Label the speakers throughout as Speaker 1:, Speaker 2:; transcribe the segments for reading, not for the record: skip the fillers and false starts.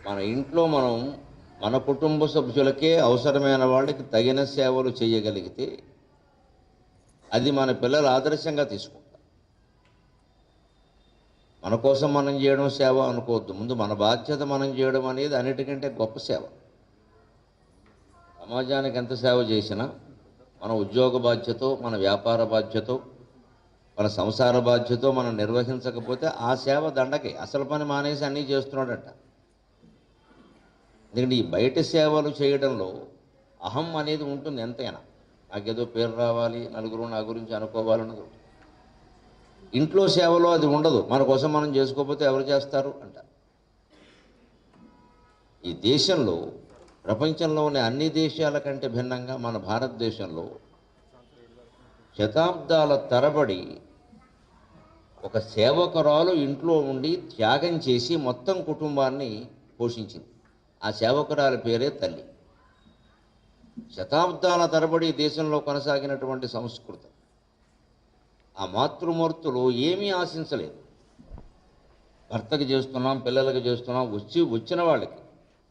Speaker 1: మన ఇంట్లో మనం మన కుటుంబ సభ్యులకే అవసరమైన వాళ్ళకి తగిన సేవలు చేయగలిగితే అది మన పిల్లలు ఆదర్శంగా తీసుకుంటారు. మన కోసం మనం చేయడం సేవ అనుకోవద్దు. ముందు మన బాధ్యత మనం చేయడం అనేది అన్నిటికంటే గొప్ప సేవ. సమాజానికి ఎంత సేవ చేసినా మన ఉద్యోగ బాధ్యతో, మన వ్యాపార బాధ్యతో, మన సంసార బాధ్యతో మనం నిర్వహించకపోతే ఆ సేవ దండకే. అసలు పని మానేసి అన్నీ చేస్తున్నాడట. ఎందుకంటే ఈ బయట సేవలు చేయడంలో అహం అనేది ఉంటుంది ఎంతైనా. నాకేదో పేరు రావాలి, నలుగురు నా గురించి అనుకోవాలన్నది ఉంటుంది. ఇంట్లో సేవలో అది ఉండదు. మన కోసం మనం చేసుకోకపోతే ఎవరు చేస్తారు అంటారు. ఈ దేశంలో ప్రపంచంలోని అన్ని దేశాల కంటే భిన్నంగా మన భారతదేశంలో శతాబ్దాల తరబడి ఒక సేవకురాలు ఇంట్లో ఉండి త్యాగం చేసి మొత్తం కుటుంబాన్ని పోషించింది. ఆ సేవకురాలి పేరే తల్లి. శతాబ్దాల తరబడి దేశంలో కొనసాగినటువంటి సంస్కృతి. ఆ మాతృమూర్తులు ఏమీ ఆశించలేదు. భర్తకి చేస్తున్నాం, పిల్లలకి చేస్తున్నాం, వచ్చిన వాళ్ళకి.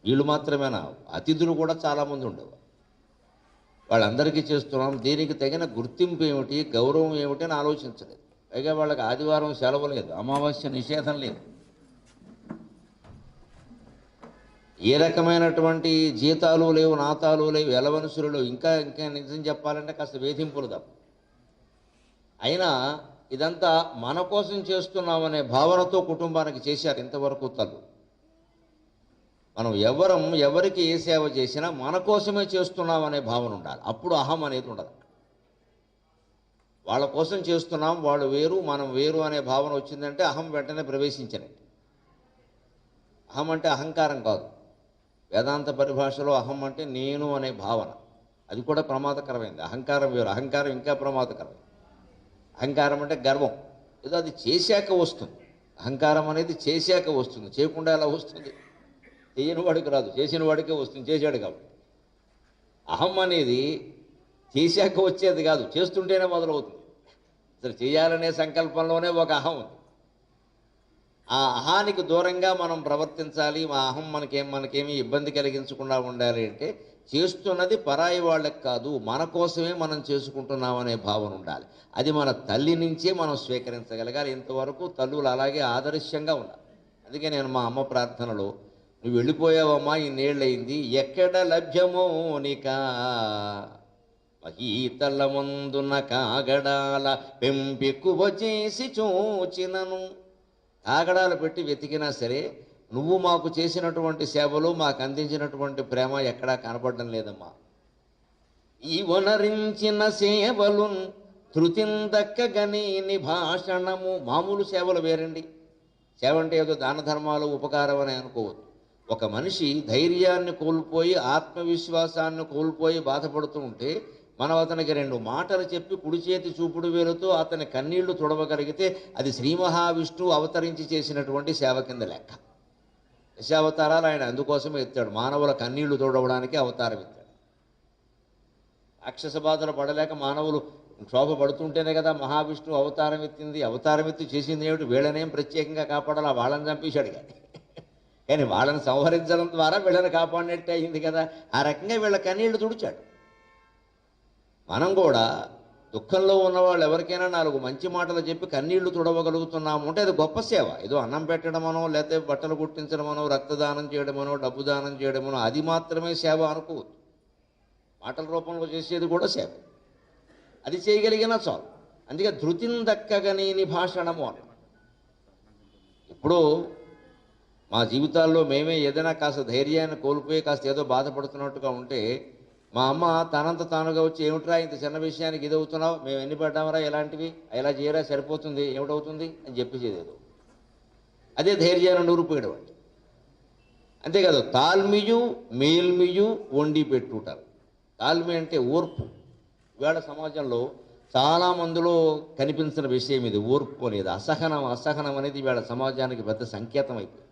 Speaker 1: వీళ్ళు మాత్రమేనా, అతిథులు కూడా చాలామంది ఉండేవారు. వాళ్ళందరికీ చేస్తున్నాం, దీనికి తగిన గుర్తింపు ఏమిటి, గౌరవం ఏమిటి అని ఆలోచించలేదు. పైగా వాళ్ళకి ఆదివారం సెలవు లేదు, అమావాస్య నిషేధం లేదు, ఏ రకమైనటువంటి జీతాలు లేవు, నాతాలు లేవు, ఎలవనసులు లేవు. ఇంకా ఇంకా నిజం చెప్పాలంటే కాస్త వేధింపులు తప్ప. అయినా ఇదంతా మన కోసం చేస్తున్నామనే భావనతో కుటుంబానికి చేశారు ఇంతవరకు తల్లు. మనం ఎవరికి ఏ సేవ చేసినా మన కోసమే చేస్తున్నామనే భావన ఉండాలి. అప్పుడు అహం అనేది ఉండదు. వాళ్ళ కోసం చేస్తున్నాం, వాళ్ళు వేరు మనం వేరు అనే భావన వచ్చిందంటే అహం వెంటనే ప్రవేశించినట్టు. అహం అంటే అహంకారం కాదు. వేదాంత పరిభాషలో అహం అంటే నేను అనే భావన. అది కూడా ప్రమాదకరమైంది. అహంకారం వేరు, అహంకారం ఇంకా ప్రమాదకరమైంది. అహంకారం అంటే గర్వం, ఏదో అది చేశాక వస్తుంది. అహంకారం అనేది చేశాక వస్తుంది, చేయకుండా ఎలా వస్తుంది? చేయని వాడికి రాదు, చేసిన వాడికే వస్తుంది, చేశాడు కాబట్టి. అహం అనేది చేశాక వచ్చేది కాదు, చేస్తుంటేనే మొదలవుతుంది. అసలు చేయాలనే సంకల్పంలోనే ఒక అహం ఉంది. ఆ అహానికి దూరంగా మనం ప్రవర్తించాలి. మా అహం మనకేమీ ఇబ్బంది కలిగించకుండా ఉండాలి అంటే చేస్తున్నది పరాయి వాళ్ళకి కాదు, మన కోసమే మనం చేసుకుంటున్నామనే భావన ఉండాలి. అది మన తల్లి నుంచే మనం స్వీకరించగలగాలి. ఇంతవరకు తల్లులు అలాగే ఆదర్శంగా ఉన్నారు. అందుకే నేను మా అమ్మ ప్రార్థనలో, నువ్వు వెళ్ళిపోయావమ్మా, ఇన్నేళ్ళయింది, ఎక్కడ లభ్యమో నికా మహీతల ముందున కాగడాల పెంపెక్కువ చేసి చూచినను. కాగడాలు పెట్టి వెతికినా సరే నువ్వు మాకు చేసినటువంటి సేవలు, మాకు అందించినటువంటి ప్రేమ ఎక్కడా కనపడడం లేదమ్మా. ఈ వనరించిన సేవలు ధృతిందక్కగని నిభాషణము. మామూలు సేవలు వేరండి. సేవ అంటే ఏదో దాన ధర్మాలు, ఉపకారం అని అనుకోవద్దు. ఒక మనిషి ధైర్యాన్ని కోల్పోయి, ఆత్మవిశ్వాసాన్ని కోల్పోయి బాధపడుతూ ఉంటే మనం అతనికి 2 మాటలు చెప్పి కుడి చేతి చూపుడు వేలుతో అతని కన్నీళ్లు తుడవగలిగితే అది శ్రీ మహావిష్ణువు అవతరించి చేసినటువంటి సేవ కింద లెక్క. దశావతారాలు ఆయన అందుకోసమే ఎత్తాడు, మానవుల కన్నీళ్లు తుడవడానికి అవతారం ఎత్తాడు. రాక్షస బాధలు పడలేక మానవులు క్షోభ పడుతుంటేనే కదా మహావిష్ణువు అవతారం ఎత్తింది. అవతారం ఎత్తి చేసింది ఏమిటి? వీళ్ళనేం ప్రత్యేకంగా కాపాడాలి, వాళ్ళని చంపేశాడు కానీ వాళ్ళని సంహరించడం ద్వారా వీళ్ళని కాపాడినట్టే అయింది కదా. ఆ రకంగా వీళ్ళ కన్నీళ్లు తుడిచాడు. మనం కూడా దుఃఖంలో ఉన్నవాళ్ళు ఎవరికైనా 4 మంచి మాటలు చెప్పి కన్నీళ్లు తుడవగలుగుతున్నాము అంటే అది గొప్ప సేవ. ఏదో అన్నం పెట్టడమనో, లేకపోతే బట్టలు కుట్టించడమనో, రక్తదానం చేయడమనో, డబ్బు దానం చేయడమనో అది మాత్రమే సేవ అనుకోవద్దు. మాటల రూపంలో చేసేది కూడా సేవ. అది చేయగలిగినా చాలు. అందుకే ధృతిందక్కగని భాషణము అని. ఇప్పుడు మా జీవితాల్లో మేమే ఏదైనా కాస్త ధైర్యాన్ని కోల్పోయి కాస్త ఏదో బాధపడుతున్నట్టుగా ఉంటే మా అమ్మ తనంత తానుగా వచ్చి, ఏమిట్రా ఇంత చిన్న విషయానికి ఇది అవుతున్నావు, మేము ఎన్ని పడ్డామరా ఇలాంటివి, ఇలా చేయరా సరిపోతుంది, ఏమిటవుతుంది అని చెప్పేసేది ఏదో. అదే ధైర్యాన్ని నూరిపోయడం అంటే. అంతేకాదు తాల్మియు మేల్మియు వండి పెట్టుటారు. తాల్మి అంటే ఓర్పు. ఇవాళ సమాజంలో చాలామందిలో కనిపించిన విషయం ఇది, ఓర్పు అనేది. అసహనం అనేది ఇవాళ సమాజానికి పెద్ద సంకేతం అయిపోయింది.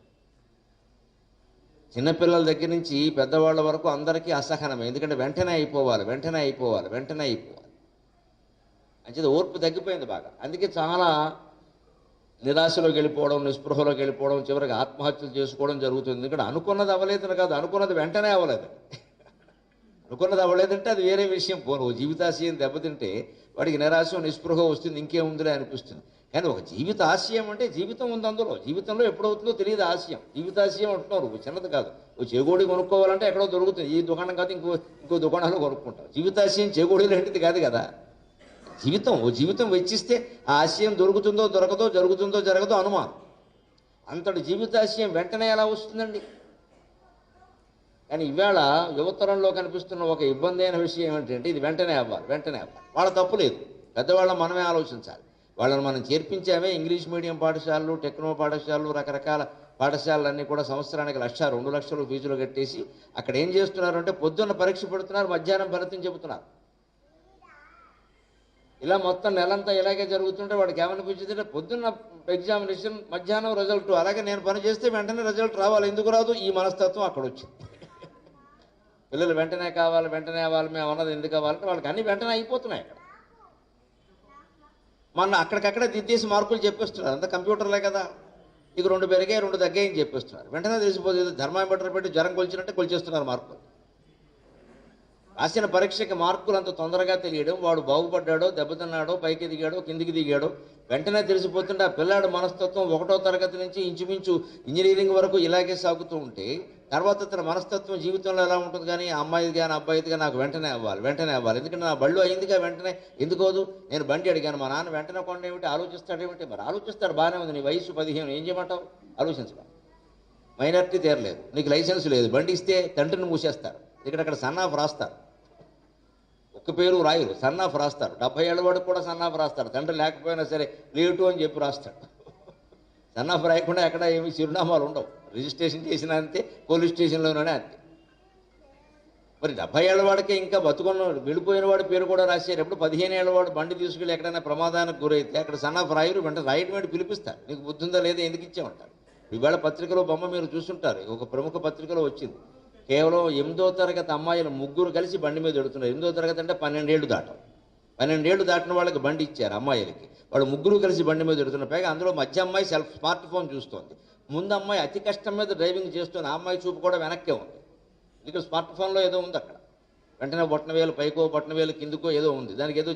Speaker 1: చిన్నపిల్లల దగ్గర నుంచి పెద్దవాళ్ళ వరకు అందరికీ అసహనమే. ఎందుకంటే వెంటనే అయిపోవాలి. అంచేది ఓర్పు తగ్గిపోయింది బాగా. అందుకే చాలా నిరాశలోకి వెళ్ళిపోవడం, నిస్పృహలోకి వెళ్ళిపోవడం, చివరికి ఆత్మహత్యలు చేసుకోవడం జరుగుతుంది. ఎందుకంటే అనుకున్నది అవ్వలేదని కాదు, అనుకున్నది వెంటనే అవ్వలేదు. అనుకున్నది అవ్వలేదంటే అది వేరే విషయం. పోను జీవితాశయం దెబ్బతింటే వాడికి నిరాశ నిస్పృహ వస్తుంది, ఇంకేముందిలే అనిపిస్తుంది. కానీ ఒక జీవిత ఆశయం అంటే జీవితం ఉంది అందులో. జీవితంలో ఎప్పుడవుతుందో తెలియదు ఆశయం. జీవితాశయం అంటున్నారు, చిన్నది కాదు. ఓ చేగోడి కొనుక్కోవాలంటే ఎక్కడో దొరుకుతుంది, ఈ దుకాణం కాదు ఇంకో దుకాణంలో కొనుక్కుంటాం. జీవితాశయం చేగోడి లాంటిది కాదు కదా. ఓ జీవితం వెచ్చిస్తే ఆ ఆశయం దొరుకుతుందో దొరకదో, జరుగుతుందో జరగదో అనుమానం. అంతటి జీవితాశయం వెంటనే ఎలా వస్తుందండి? కానీ ఇవాళ యువతరంలో కనిపిస్తున్న ఒక ఇబ్బంది అయిన విషయం ఏమిటంటే ఇది వెంటనే అవ్వాలి. వాళ్ళ తప్పు లేదు, పెద్దవాళ్ళని మనమే ఆలోచించాలి. వాళ్ళని మనం చేర్పించామే ఇంగ్లీష్ మీడియం పాఠశాలలు, టెక్నో పాఠశాలలు, రకరకాల పాఠశాలలన్నీ కూడా సంవత్సరానికి 1,00,000, 2,00,000 ఫీజులు కట్టేసి అక్కడ ఏం చేస్తున్నారు అంటే పొద్దున్న పరీక్ష పెడుతున్నారు, మధ్యాహ్నం ఫలితం చెబుతున్నారు. ఇలా మొత్తం నెలంతా ఇలాగే జరుగుతుంటే వాడికి ఏమనిపించింది, పొద్దున్న ఎగ్జామినేషన్, మధ్యాహ్నం రిజల్ట్. అలాగే నేను పని చేస్తే వెంటనే రిజల్ట్ రావాలి, ఎందుకు రాదు? ఈ మనస్తత్వం అక్కడ వచ్చింది. పిల్లలు వెంటనే కావాలి, వెంటనే అవ్వాలి, మేము అన్నది ఎందుకు అవ్వాలంటే వాళ్ళకి అన్ని వెంటనే అయిపోతున్నాయి. అక్కడ మొన్న అక్కడికక్కడే దిద్దేసి మార్కులు చెప్పేస్తున్నారు, అంత కంప్యూటర్లే కదా. ఇక 2 పెరిగాయి 2 తగ్గాయని చెప్పేస్తున్నారు. వెంటనే తెలిసిపోతుంది, థర్మామీటర్ పెట్టి జ్వరం కొలిచినట్టే కొలిచేస్తున్నారు మార్కులు. రాసిన పరీక్షకి మార్కులు అంత తొందరగా తెలియడం, వాడు బాగుపడ్డాడో, దెబ్బతిన్నాడో, పైకి దిగాడో, కిందికి దిగాడో వెంటనే తెలిసిపోతుంటే ఆ పిల్లాడు మనస్తత్వం 1వ తరగతి నుంచి ఇంచుమించు ఇంజనీరింగ్ వరకు ఇలాగే సాగుతూ ఉంటే తర్వాత తన మనస్తత్వం జీవితంలో ఎలా ఉంటుంది? కానీ అమ్మాయిది కానీ అబ్బాయిది కానీ నాకు వెంటనే అవ్వాలి. ఎందుకంటే నా బళ్ళు అయిందిగా, వెంటనే ఎందుకోదు? నేను బండి అడిగాను, మా నాన్న వెంటనే కొండేమిటి, ఆలోచిస్తాడేమిటి? మరి ఆలోచిస్తాడు, బాగానే ఉంది, నీ వయసు 15, ఏం చేయమంటావు? ఆలోచించడం. మైనారిటీ తీరలేదు, నీకు లైసెన్స్ లేదు, బండి ఇస్తే తండ్రిని మూసేస్తారు. అక్కడ సన్నాఫ్ రాస్తారు, ఒక్క పేరు రాయరు, సన్నాఫ్ రాస్తారు. 70 ఏళ్ళ వాడికి కూడా సన్నాఫ్ రాస్తారు, తండ్రి లేకపోయినా సరే లేటు అని చెప్పి రాస్తాడు. సన్నాఫ్ రాయకుండా ఎక్కడ ఏమి చిరునామాలు ఉండవు, రిజిస్ట్రేషన్ చేసినా అంతే, పోలీస్ స్టేషన్లోనే అంతే. మరి 70 ఏళ్ళ వాడికి ఇంకా బతుకున్న వెళ్ళిపోయిన వాడి పేరు కూడా రాశారు. ఎప్పుడు 15 ఏళ్ళ వాడు బండి తీసుకెళ్ళి ఎక్కడైనా ప్రమాదానికి గురైతే అక్కడ సన్నాఫ్ రాయరు, వెంట రాయడం పిలిపిస్తారు, నీకు బుద్ధి ఉందా లేదా, ఎందుకు ఇచ్చామంటారు. ఇవాళ పత్రికలో బొమ్మ మీరు చూస్తుంటారు, ఒక ప్రముఖ పత్రికలో వచ్చింది. కేవలం 8వ తరగతి అమ్మాయిలు 3 కలిసి బండి మీద ఎడుతున్నారు. 8వ తరగతి అంటే 12 ఏళ్ళు దాటం. 12 ఏళ్ళు దాటిన వాళ్ళకి బండి ఇచ్చారు అమ్మాయిలకి. వాళ్ళు 3 కలిసి బండి మీద ఎడుతున్నారు. పైగా అందులో మధ్య అమ్మాయి స్మార్ట్ ఫోన్ చూస్తోంది, ముందు అమ్మాయి అతి కష్టం మీద డ్రైవింగ్ చేస్తుంది. ఆ అమ్మాయి చూపు కూడా వెనక్కే ఉంది, ఇక్కడ స్మార్ట్ ఫోన్లో ఏదో ఉంది. అక్కడ వెంటనే బొట్టన వేలు పైకో బొట్టన వేలు కిందకో ఏదో ఉంది, దానికి ఏదో